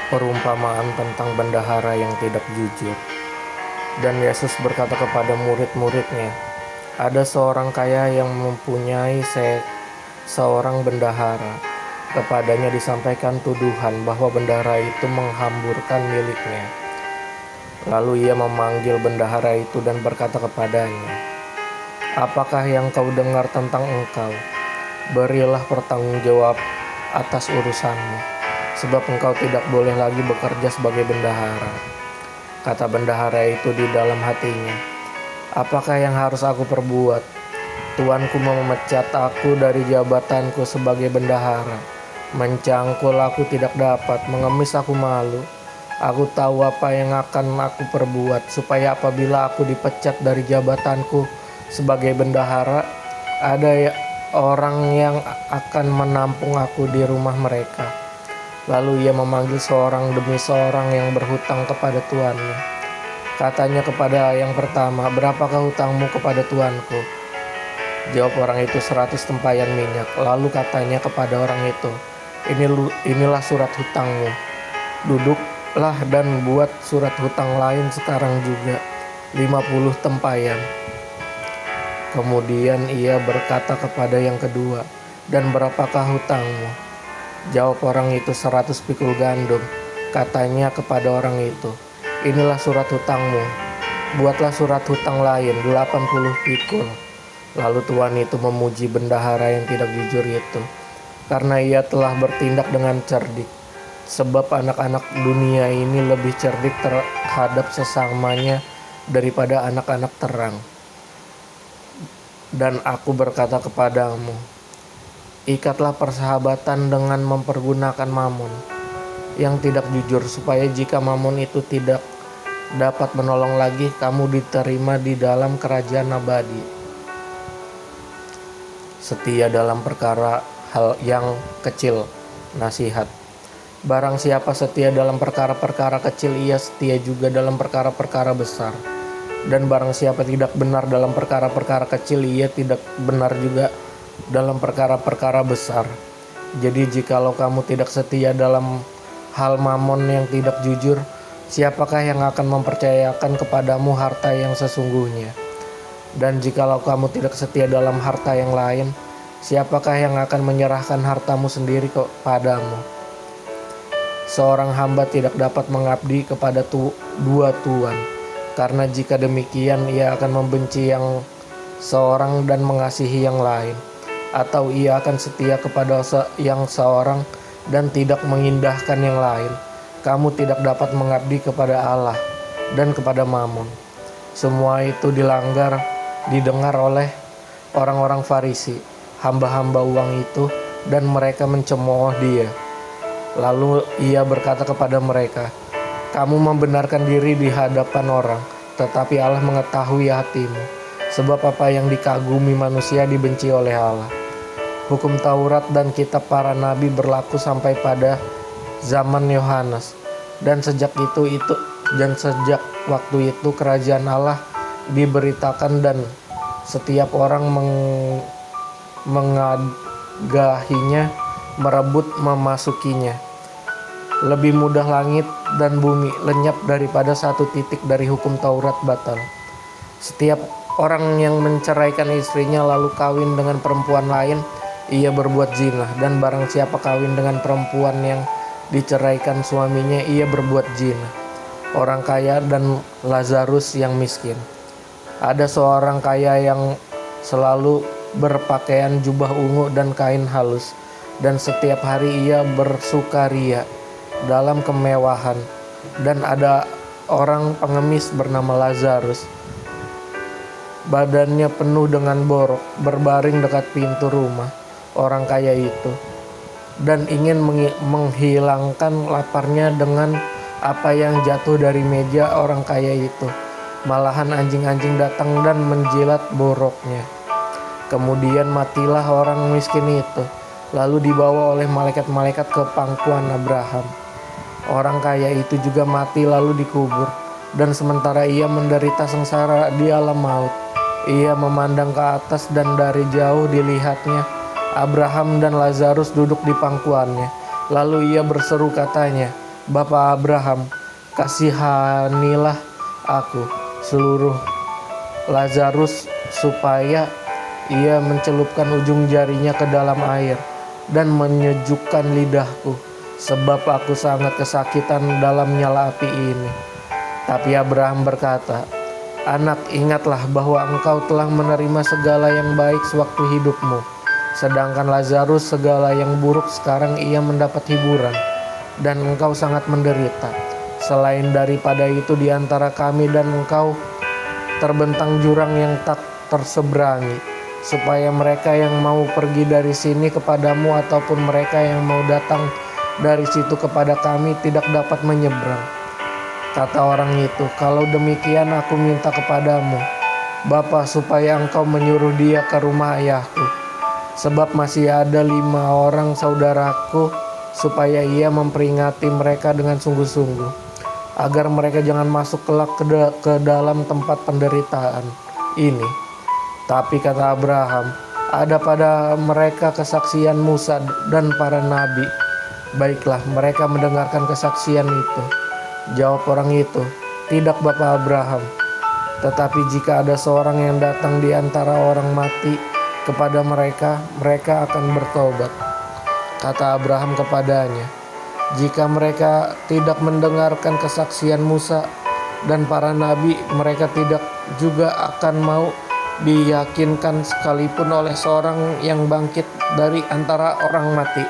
Perumpamaan tentang bendahara yang tidak jujur. Dan Yesus berkata kepada murid-muridnya, ada seorang kaya yang mempunyai seorang bendahara. Kepadanya disampaikan tuduhan bahwa bendahara itu menghamburkan miliknya. Lalu ia memanggil bendahara itu dan berkata kepadanya, apakah yang kau dengar tentang engkau? Berilah pertanggungjawab atas urusanmu, sebab engkau tidak boleh lagi bekerja sebagai bendahara. Kata bendahara itu di dalam hatinya, apakah yang harus aku perbuat? Tuanku memecat aku dari jabatanku sebagai bendahara. Mencangkul aku tidak dapat, mengemis aku malu. Aku tahu apa yang akan aku perbuat, supaya apabila aku dipecat dari jabatanku sebagai bendahara, ada orang yang akan menampung aku di rumah mereka. Lalu ia memanggil seorang demi seorang yang berhutang kepada tuannya. Katanya kepada yang pertama, berapakah hutangmu kepada tuanku? Jawab orang itu, 100 tempayan minyak. Lalu katanya kepada orang itu, inilah surat hutangmu. Duduklah dan buat surat hutang lain sekarang juga, 50 tempayan. Kemudian ia berkata kepada yang kedua, dan berapakah hutangmu? Jawab orang itu, 100 pikul gandum. Katanya kepada orang itu, inilah surat hutangmu. Buatlah surat hutang lain, 80 pikul. Lalu tuan itu memuji bendahara yang tidak jujur itu, karena ia telah bertindak dengan cerdik. Sebab anak-anak dunia ini lebih cerdik terhadap sesamanya daripada anak-anak terang. Dan aku berkata kepadamu, ikatlah persahabatan dengan mempergunakan mamon yang tidak jujur, supaya jika mamon itu tidak dapat menolong lagi, kamu diterima di dalam kerajaan abadi. Setia dalam perkara hal yang kecil. Nasihat. Barang siapa setia dalam perkara-perkara kecil, ia setia juga dalam perkara-perkara besar. Dan barang siapa tidak benar dalam perkara-perkara kecil, ia tidak benar juga dalam perkara-perkara besar. Jadi jikalau kamu tidak setia dalam hal mamon yang tidak jujur, siapakah yang akan mempercayakan kepadamu harta yang sesungguhnya? Dan jikalau kamu tidak setia dalam harta yang lain, siapakah yang akan menyerahkan hartamu sendiri kepadamu? Seorang hamba tidak dapat mengabdi kepada dua tuan, karena jika demikian ia akan membenci yang seorang dan mengasihi yang lain, atau ia akan setia kepada yang seorang dan tidak mengindahkan yang lain. Kamu tidak dapat mengabdi kepada Allah dan kepada Mamon. Semua itu didengar oleh orang-orang Farisi, hamba-hamba uang itu, dan mereka mencemooh dia. Lalu ia berkata kepada mereka, kamu membenarkan diri di hadapan orang, tetapi Allah mengetahui hatimu, sebab apa yang dikagumi manusia dibenci oleh Allah. Hukum Taurat dan kitab para nabi berlaku sampai pada zaman Yohanes, dan sejak waktu itu kerajaan Allah diberitakan dan setiap orang mengagahinya, merebut memasukinya. Lebih mudah langit dan bumi lenyap daripada satu titik dari hukum Taurat batal. Setiap orang yang menceraikan istrinya lalu kawin dengan perempuan lain, ia berbuat zina, dan barang siapa kawin dengan perempuan yang diceraikan suaminya, ia berbuat zina. Orang kaya dan Lazarus yang miskin. Ada seorang kaya yang selalu berpakaian jubah ungu dan kain halus, dan setiap hari ia bersukaria dalam kemewahan. Dan ada orang pengemis bernama Lazarus, badannya penuh dengan borok, berbaring dekat pintu rumah orang kaya itu, dan ingin menghilangkan laparnya dengan apa yang jatuh dari meja orang kaya itu. Malahan anjing-anjing datang dan menjilat boroknya. Kemudian matilah orang miskin itu, lalu dibawa oleh malaikat-malaikat ke pangkuan Abraham. Orang kaya itu juga mati lalu dikubur, dan sementara ia menderita sengsara di alam maut, ia memandang ke atas dan dari jauh dilihatnya Abraham dan Lazarus duduk di pangkuannya. Lalu ia berseru katanya, Bapa Abraham, kasihanilah aku, seluruh Lazarus, supaya ia mencelupkan ujung jarinya ke dalam air dan menyejukkan lidahku, sebab aku sangat kesakitan dalam nyala api ini. Tapi Abraham berkata, Anak, ingatlah bahwa engkau telah menerima segala yang baik sewaktu hidupmu, sedangkan Lazarus segala yang buruk sekarang ia mendapat hiburan, dan engkau sangat menderita. Selain daripada itu di antara kami dan engkau terbentang jurang yang tak terseberangi, supaya mereka yang mau pergi dari sini kepadamu ataupun mereka yang mau datang dari situ kepada kami tidak dapat menyeberang. Kata orang itu, kalau demikian aku minta kepadamu, Bapa, supaya engkau menyuruh dia ke rumah ayahku, sebab masih ada 5 orang saudaraku, supaya ia memperingati mereka dengan sungguh-sungguh, agar mereka jangan masuk kelak ke dalam tempat penderitaan ini. Tapi kata Abraham, ada pada mereka kesaksian Musa dan para nabi. Baiklah, mereka mendengarkan kesaksian itu. Jawab orang itu, tidak Bapa Abraham, tetapi jika ada seorang yang datang di antara orang mati kepada mereka, mereka akan bertobat. Kata Abraham kepadanya, jika mereka tidak mendengarkan kesaksian Musa dan para nabi, mereka tidak juga akan mau diyakinkan sekalipun oleh seorang yang bangkit dari antara orang mati.